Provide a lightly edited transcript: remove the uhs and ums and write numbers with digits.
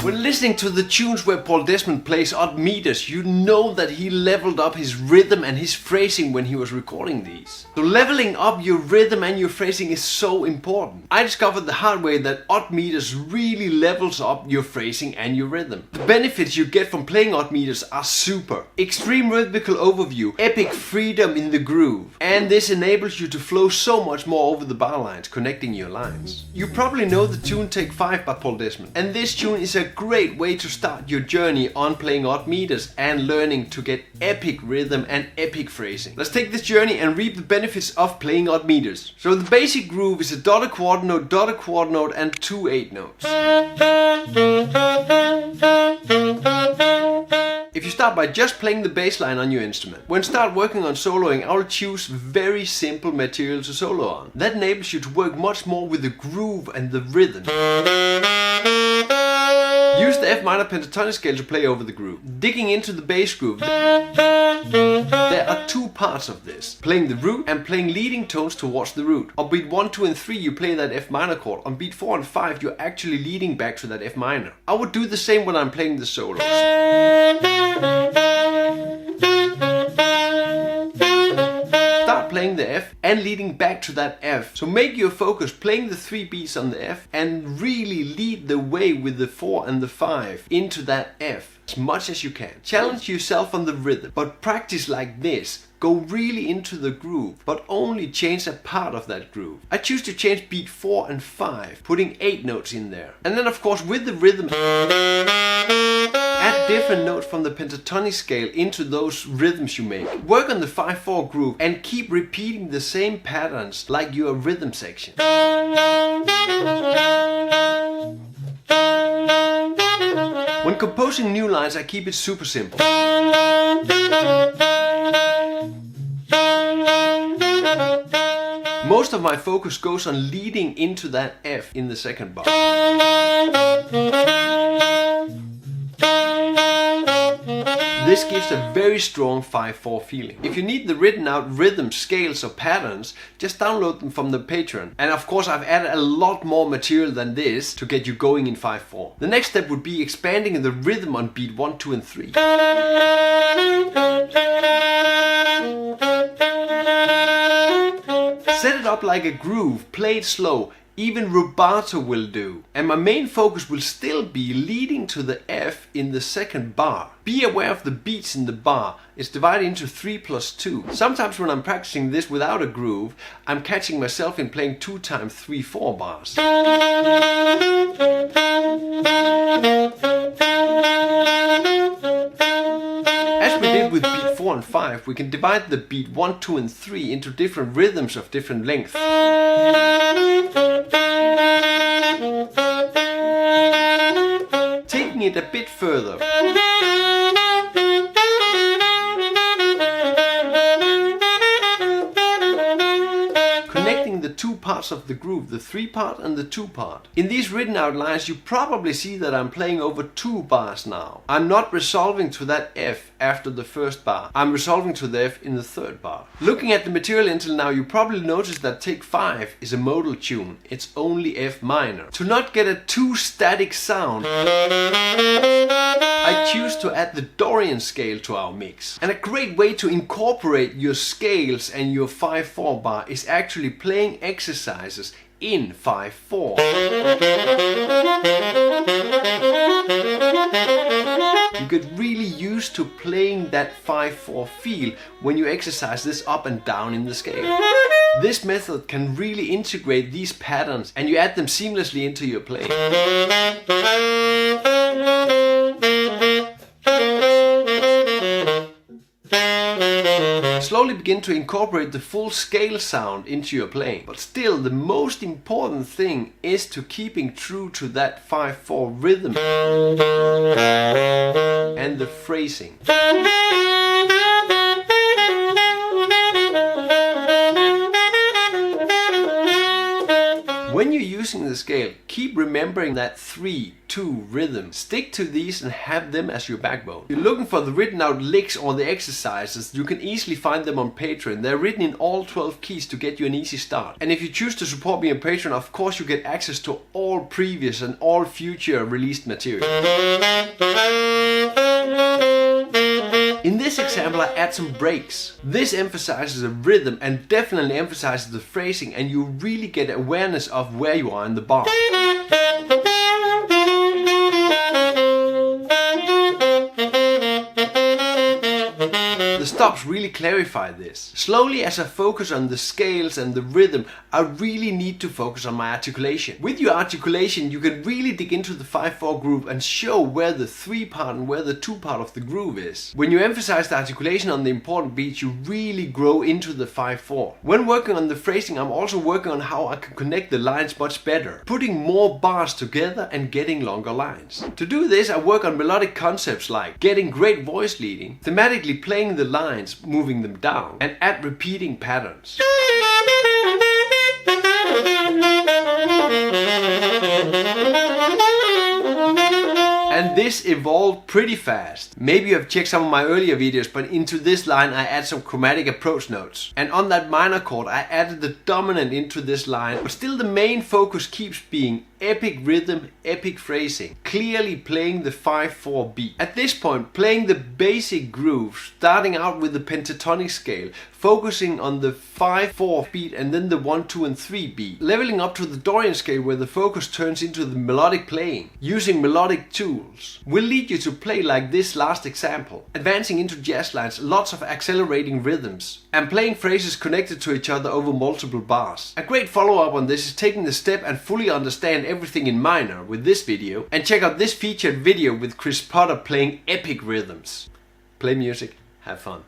When listening to the tunes where Paul Desmond plays odd meters, you know that he leveled up his rhythm and his phrasing when he was recording these. So leveling up your rhythm and your phrasing is so important. I discovered the hard way that odd meters really levels up your phrasing and your rhythm. The benefits you get from playing odd meters are super. Extreme rhythmical overview, epic freedom in the groove, and this enables you to flow so much more over the bar lines, connecting your lines. You probably know the tune Take 5 by Paul Desmond, and this tune is a great way to start your journey on playing odd meters and learning to get epic rhythm and epic phrasing. Let's take this journey and reap the benefits of playing odd meters. So the basic groove is a dotted quarter note and 2 8 notes. If you start by just playing the bass line on your instrument, when start working on soloing, I will choose very simple material to solo on. That enables you to work much more with the groove and the rhythm. Use the F minor pentatonic scale to play over the groove. Digging into the bass groove, there are two parts of this. Playing the root and playing leading tones towards the root. On beat 1, 2 and 3 you play that F minor chord. On beat 4 and 5 you're actually leading back to that F minor. I would do the same when I'm playing the solos. Start playing the F and leading back to that F. So make your focus playing the 3 beats on the F and really lead the way with the 4 and the 5 into that F as much as you can. Challenge yourself on the rhythm, but practice like this. Go really into the groove, but only change a part of that groove. I choose to change beat 4 and 5, putting 8 notes in there. And then of course with the rhythm, add different notes from the pentatonic scale into those rhythms you make. Work on the 5/4 groove and keep repeating the same patterns like your rhythm section. When composing new lines, I keep it super simple. Most of my focus goes on leading into that F in the second bar. This gives a very strong 5/4 feeling. If you need the written out rhythm, scales or patterns, just download them from the Patreon. And of course I've added a lot more material than this to get you going in 5/4. The next step would be expanding the rhythm on beat 1, 2 and 3. Set it up like a groove, play it slow. Even rubato will do. And my main focus will still be leading to the F in the second bar. Be aware of the beats in the bar. It's divided into 3 plus 2. Sometimes when I'm practicing this without a groove, I'm catching myself in playing 2 times 3/4 bars. As we did with beat 4 and 5, we can divide the beat 1, 2 and 3 into different rhythms of different length. Taking it a bit further. Connecting the two parts of the groove, the 3 part and the 2 part. In these written out lines you probably see that I'm playing over 2 bars now. I'm not resolving to that F after the first bar. I'm resolving to the F in the 3rd bar. Looking at the material until now, you probably noticed that Take 5 is a modal tune. It's only F minor. To not get a too static sound, I choose to add the Dorian scale to our mix. And a great way to incorporate your scales and your 5/4 bar is actually playing exercises in 5/4. You get really used to playing that 5/4 feel when you exercise this up and down in the scale. This method can really integrate these patterns and you add them seamlessly into your playing. Slowly begin to incorporate the full scale sound into your playing. But still, the most important thing is to keeping true to that 5/4 rhythm and the phrasing. When you're using the scale, keep remembering that 3-2 rhythm. Stick to these and have them as your backbone. If you're looking for the written out licks or the exercises, you can easily find them on Patreon. They're written in all 12 keys to get you an easy start. And if you choose to support me on Patreon, of course you get access to all previous and all future released material. In this example, I add some breaks. This emphasizes the rhythm and definitely emphasizes the phrasing, and you really get awareness of where you are in the bar. The stops really clarify this. Slowly, as I focus on the scales and the rhythm, I really need to focus on my articulation. With your articulation, you can really dig into the 5/4 groove and show where the 3 part and where the 2 part of the groove is. When you emphasize the articulation on the important beats, you really grow into the 5/4. When working on the phrasing, I'm also working on how I can connect the lines much better, putting more bars together and getting longer lines. To do this, I work on melodic concepts like getting great voice leading, thematically playing the lines, moving them down, and add repeating patterns. And this evolved pretty fast. Maybe you have checked some of my earlier videos, but into this line I add some chromatic approach notes. And on that minor chord I added the dominant into this line, but still the main focus keeps being epic rhythm, epic phrasing, clearly playing the 5/4 beat. At this point, playing the basic groove, starting out with the pentatonic scale, focusing on the 5/4 beat and then the 1, 2 and 3 beat, leveling up to the Dorian scale where the focus turns into the melodic playing. Using melodic tools will lead you to play like this last example, advancing into jazz lines, lots of accelerating rhythms, and playing phrases connected to each other over multiple bars. A great follow-up on this is taking the step and fully understand everything in minor with this video, and check out this featured video with Chris Potter playing epic rhythms. Play music, have fun.